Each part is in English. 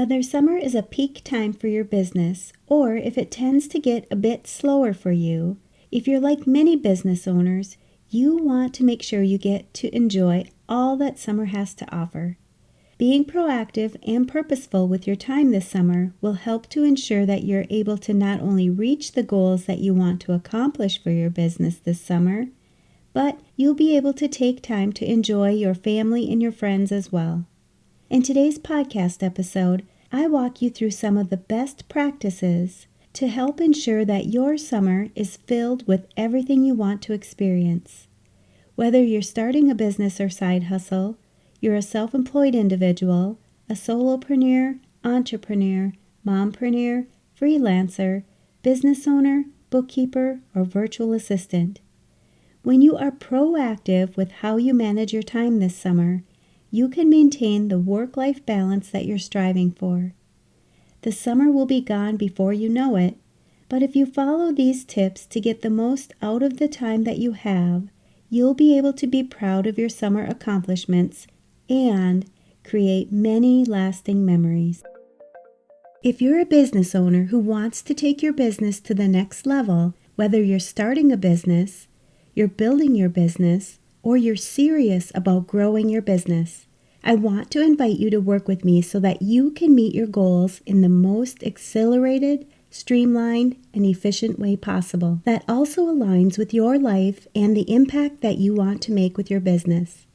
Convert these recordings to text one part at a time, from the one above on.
Whether summer is a peak time for your business or if it tends to get a bit slower for you, if you're like many business owners, you want to make sure you get to enjoy all that summer has to offer. Being proactive and purposeful with your time this summer will help to ensure that you're able to not only reach the goals that you want to accomplish for your business this summer, but you'll be able to take time to enjoy your family and your friends as well. In today's podcast episode, I walk you through some of the best practices to help ensure that your summer is filled with everything you want to experience. Whether you're starting a business or side hustle, you're a self-employed individual, a solopreneur, entrepreneur, mompreneur, freelancer, business owner, bookkeeper, or virtual assistant. When you are proactive with how you manage your time this summer, you can maintain the work-life balance that you're striving for. The summer will be gone before you know it, but if you follow these tips to get the most out of the time that you have, you'll be able to be proud of your summer accomplishments and create many lasting memories. If you're a business owner who wants to take your business to the next level, whether you're starting a business, you're building your business, or you're serious about growing your business, I want to invite you to work with me so that you can meet your goals in the most accelerated, streamlined, and efficient way possible that also aligns with your life and the impact that you want to make with your business.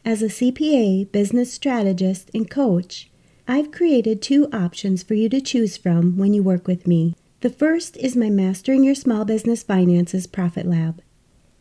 As a CPA, business strategist, and coach, I've created 2 options for you to choose from when you work with me. The first is my Mastering Your Small Business Finances Profit Lab.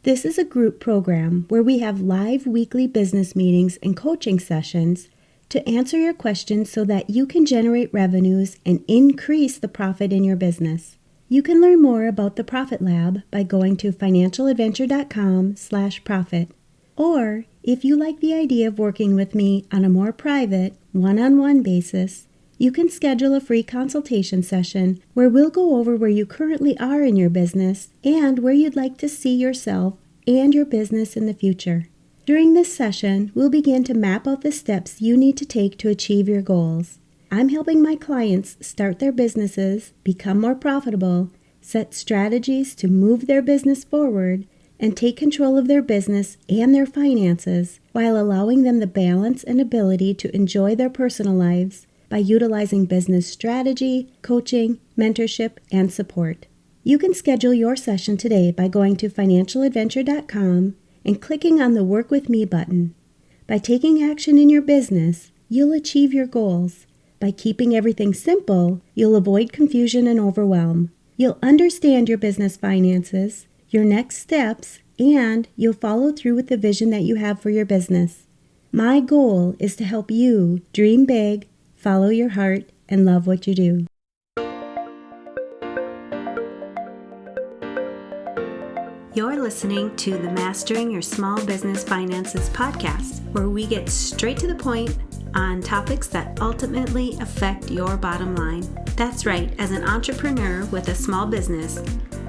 This is a group program where we have live weekly business meetings and coaching sessions to answer your questions so that you can generate revenues and increase the profit in your business. You can learn more about the Profit Lab by going to financialadventure.com/profit. Or, if you like the idea of working with me on a more private, one-on-one basis, you can schedule a free consultation session where we'll go over where you currently are in your business and where you'd like to see yourself and your business in the future. During this session, we'll begin to map out the steps you need to take to achieve your goals. I'm helping my clients start their businesses, become more profitable, set strategies to move their business forward, and take control of their business and their finances while allowing them the balance and ability to enjoy their personal lives by utilizing business strategy, coaching, mentorship, and support. You can schedule your session today by going to financialadventure.com and clicking on the Work With Me button. By taking action in your business, you'll achieve your goals. By keeping everything simple, you'll avoid confusion and overwhelm. You'll understand your business finances, your next steps, and you'll follow through with the vision that you have for your business. My goal is to help you dream big, follow your heart, and love what you do. You're listening to the Mastering Your Small Business Finances podcast, where we get straight to the point on topics that ultimately affect your bottom line. That's right, as an entrepreneur with a small business,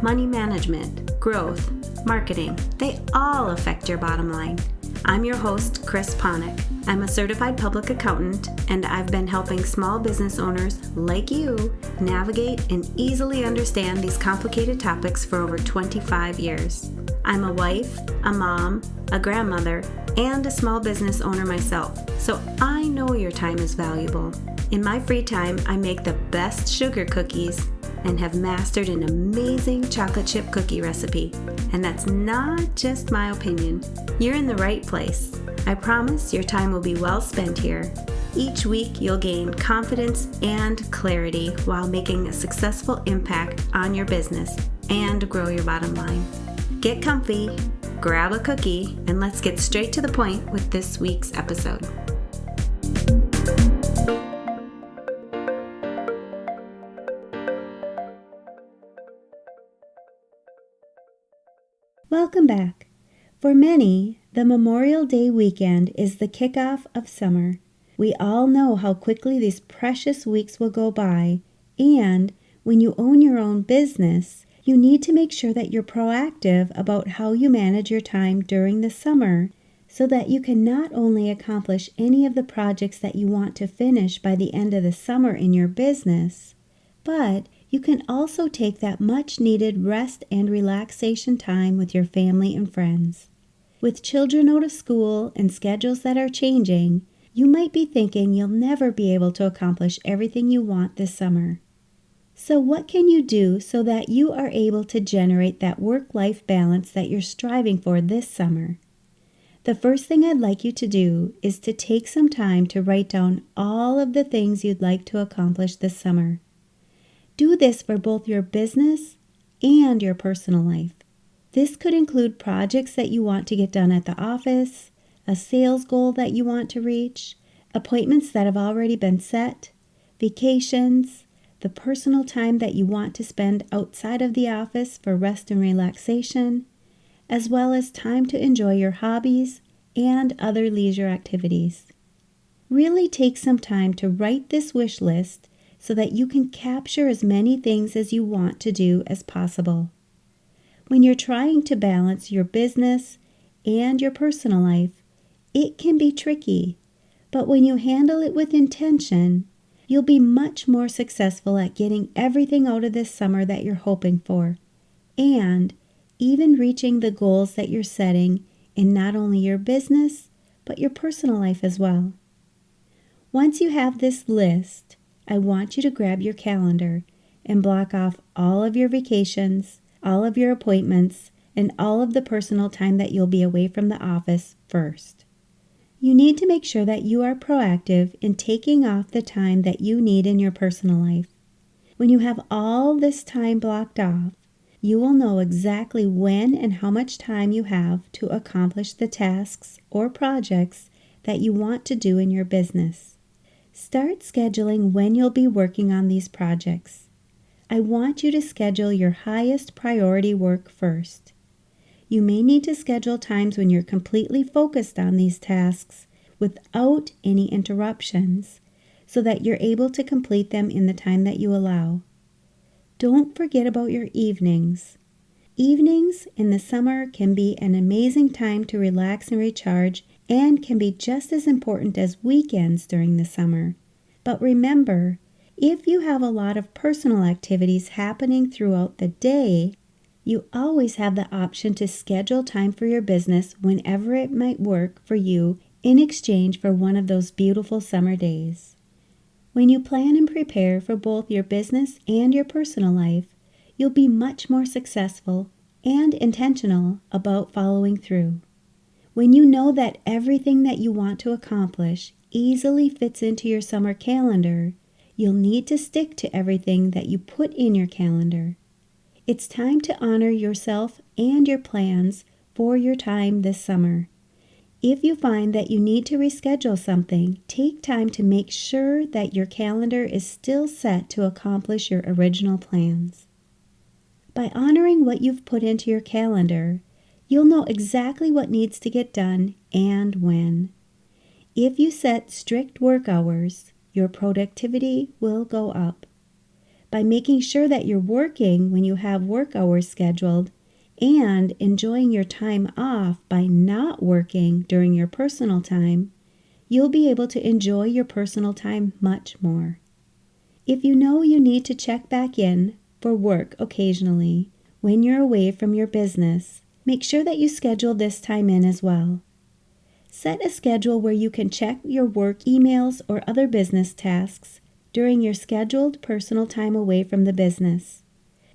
money management, growth, marketing, they all affect your bottom line. I'm your host, Chris Ponick. I'm a certified public accountant, and I've been helping small business owners like you navigate and easily understand these complicated topics for over 25 years. I'm a wife, a mom, a grandmother, and a small business owner myself, so I know your time is valuable. In my free time, I make the best sugar cookies and have mastered an amazing chocolate chip cookie recipe. And that's not just my opinion. You're in the right place. I promise your time will be well spent here. Each week, you'll gain confidence and clarity while making a successful impact on your business and grow your bottom line. Get comfy, grab a cookie, and let's get straight to the point with this week's episode. Welcome back. For many, the Memorial Day weekend is the kickoff of summer. We all know how quickly these precious weeks will go by, and when you own your own business, you need to make sure that you're proactive about how you manage your time during the summer so that you can not only accomplish any of the projects that you want to finish by the end of the summer in your business, but you can also take that much needed rest and relaxation time with your family and friends. With children out of school and schedules that are changing, you might be thinking you'll never be able to accomplish everything you want this summer. So what can you do so that you are able to generate that work-life balance that you're striving for this summer? The first thing I'd like you to do is to take some time to write down all of the things you'd like to accomplish this summer. Do this for both your business and your personal life. This could include projects that you want to get done at the office, a sales goal that you want to reach, appointments that have already been set, vacations, the personal time that you want to spend outside of the office for rest and relaxation, as well as time to enjoy your hobbies and other leisure activities. Really take some time to write this wish list so that you can capture as many things as you want to do as possible. When you're trying to balance your business and your personal life, it can be tricky, but when you handle it with intention, you'll be much more successful at getting everything out of this summer that you're hoping for, and even reaching the goals that you're setting in not only your business, but your personal life as well. Once you have this list, I want you to grab your calendar and block off all of your vacations, all of your appointments, and all of the personal time that you'll be away from the office first. You need to make sure that you are proactive in taking off the time that you need in your personal life. When you have all this time blocked off, you will know exactly when and how much time you have to accomplish the tasks or projects that you want to do in your business. Start scheduling when you'll be working on these projects. I want you to schedule your highest priority work first. You may need to schedule times when you're completely focused on these tasks without any interruptions so that you're able to complete them in the time that you allow. Don't forget about your evenings. Evenings in the summer can be an amazing time to relax and recharge and can be just as important as weekends during the summer. But remember, if you have a lot of personal activities happening throughout the day, you always have the option to schedule time for your business whenever it might work for you in exchange for one of those beautiful summer days. When you plan and prepare for both your business and your personal life, you'll be much more successful and intentional about following through. When you know that everything that you want to accomplish easily fits into your summer calendar, you'll need to stick to everything that you put in your calendar. It's time to honor yourself and your plans for your time this summer. If you find that you need to reschedule something, take time to make sure that your calendar is still set to accomplish your original plans. By honoring what you've put into your calendar, you'll know exactly what needs to get done and when. If you set strict work hours, your productivity will go up. By making sure that you're working when you have work hours scheduled and enjoying your time off by not working during your personal time, you'll be able to enjoy your personal time much more. If you know you need to check back in for work occasionally when you're away from your business, make sure that you schedule this time in as well. Set a schedule where you can check your work emails or other business tasks during your scheduled personal time away from the business.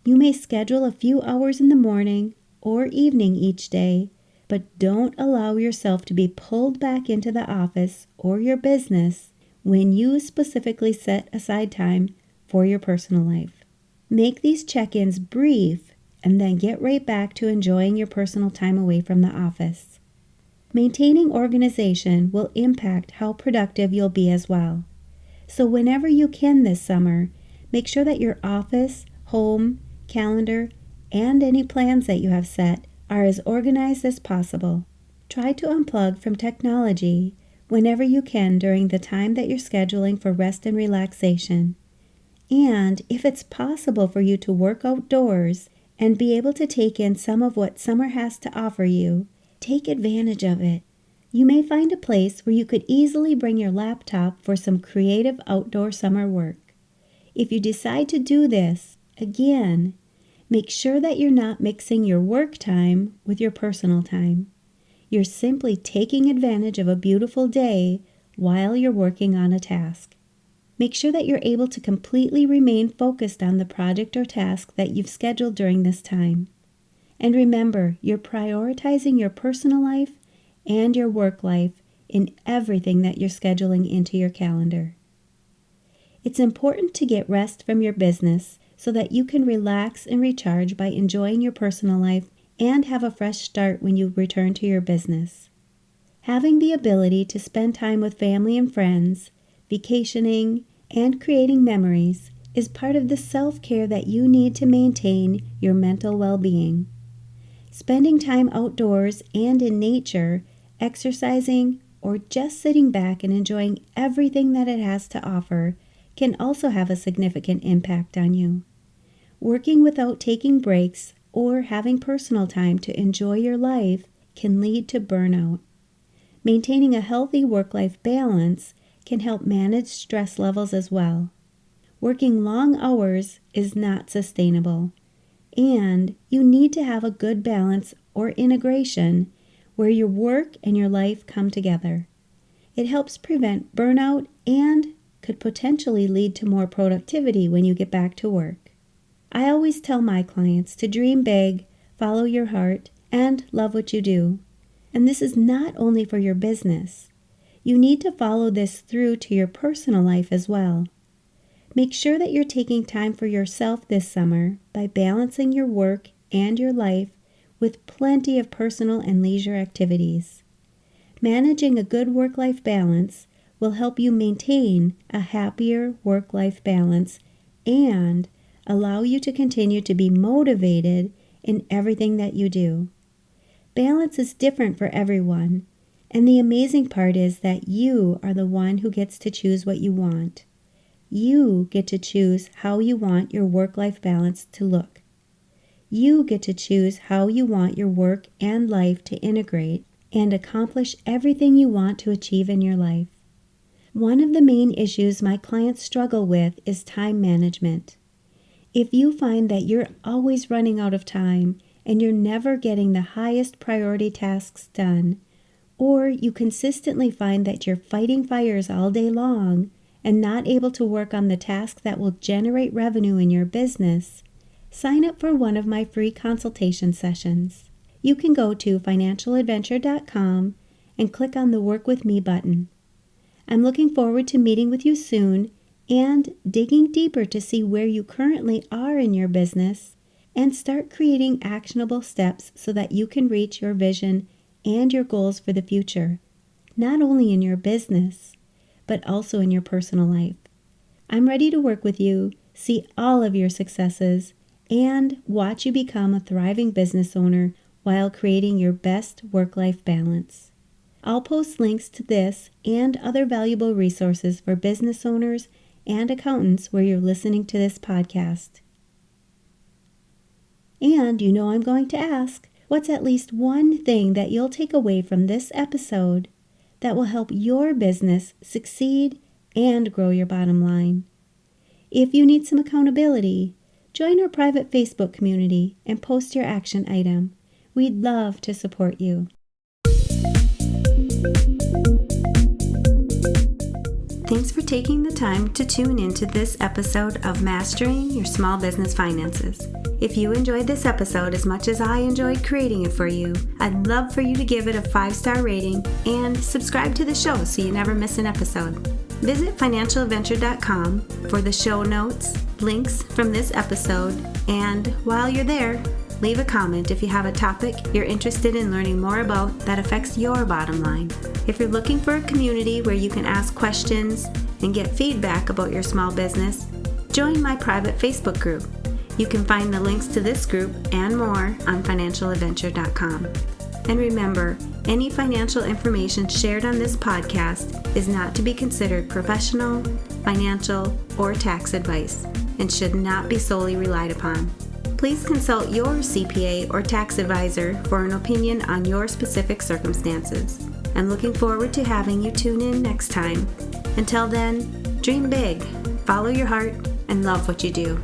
You may schedule a few hours in the morning or evening each day, but don't allow yourself to be pulled back into the office or your business when you specifically set aside time for your personal life. Make these check-ins brief and then get right back to enjoying your personal time away from the office. Maintaining organization will impact how productive you'll be as well. So whenever you can this summer, make sure that your office, home, calendar, and any plans that you have set are as organized as possible. Try to unplug from technology whenever you can during the time that you're scheduling for rest and relaxation. And if it's possible for you to work outdoors and be able to take in some of what summer has to offer you, take advantage of it. You may find a place where you could easily bring your laptop for some creative outdoor summer work. If you decide to do this, again, make sure that you're not mixing your work time with your personal time. You're simply taking advantage of a beautiful day while you're working on a task. Make sure that you're able to completely remain focused on the project or task that you've scheduled during this time. And remember, you're prioritizing your personal life and your work life in everything that you're scheduling into your calendar. It's important to get rest from your business so that you can relax and recharge by enjoying your personal life and have a fresh start when you return to your business. Having the ability to spend time with family and friends, vacationing, and creating memories is part of the self-care that you need to maintain your mental well-being. Spending time outdoors and in nature, exercising, or just sitting back and enjoying everything that it has to offer can also have a significant impact on you. Working without taking breaks or having personal time to enjoy your life can lead to burnout. Maintaining a healthy work-life balance can help manage stress levels as well. Working long hours is not sustainable, and you need to have a good balance or integration where your work and your life come together. It helps prevent burnout and could potentially lead to more productivity when you get back to work. I always tell my clients to dream big, follow your heart, and love what you do. And this is not only for your business. You need to follow this through to your personal life as well. Make sure that you're taking time for yourself this summer by balancing your work and your life with plenty of personal and leisure activities. Managing a good work-life balance will help you maintain a happier work-life balance and allow you to continue to be motivated in everything that you do. Balance is different for everyone, and the amazing part is that you are the one who gets to choose what you want. You get to choose how you want your work-life balance to look. You get to choose how you want your work and life to integrate and accomplish everything you want to achieve in your life. One of the main issues my clients struggle with is time management. If you find that you're always running out of time and you're never getting the highest priority tasks done, or you consistently find that you're fighting fires all day long and not able to work on the task that will generate revenue in your business, sign up for one of my free consultation sessions. You can go to financialadventure.com and click on the Work With Me button. I'm looking forward to meeting with you soon and digging deeper to see where you currently are in your business and start creating actionable steps so that you can reach your vision and your goals for the future, not only in your business, but also in your personal life. I'm ready to work with you, see all of your successes, and watch you become a thriving business owner while creating your best work-life balance. I'll post links to this and other valuable resources for business owners and accountants where you're listening to this podcast. And you know I'm going to ask, what's at least one thing that you'll take away from this episode that will help your business succeed and grow your bottom line? If you need some accountability, join our private Facebook community and post your action item. We'd love to support you. Thanks for taking the time to tune into this episode of Mastering Your Small Business Finances. If you enjoyed this episode as much as I enjoyed creating it for you, I'd love for you to give it a 5-star rating and subscribe to the show so you never miss an episode. Visit financialadventure.com for the show notes, links from this episode, and while you're there, leave a comment if you have a topic you're interested in learning more about that affects your bottom line. If you're looking for a community where you can ask questions and get feedback about your small business, join my private Facebook group. You can find the links to this group and more on financialadventure.com. And remember, any financial information shared on this podcast is not to be considered professional, financial, or tax advice and should not be solely relied upon. Please consult your CPA or tax advisor for an opinion on your specific circumstances. I'm looking forward to having you tune in next time. Until then, dream big, follow your heart, and love what you do.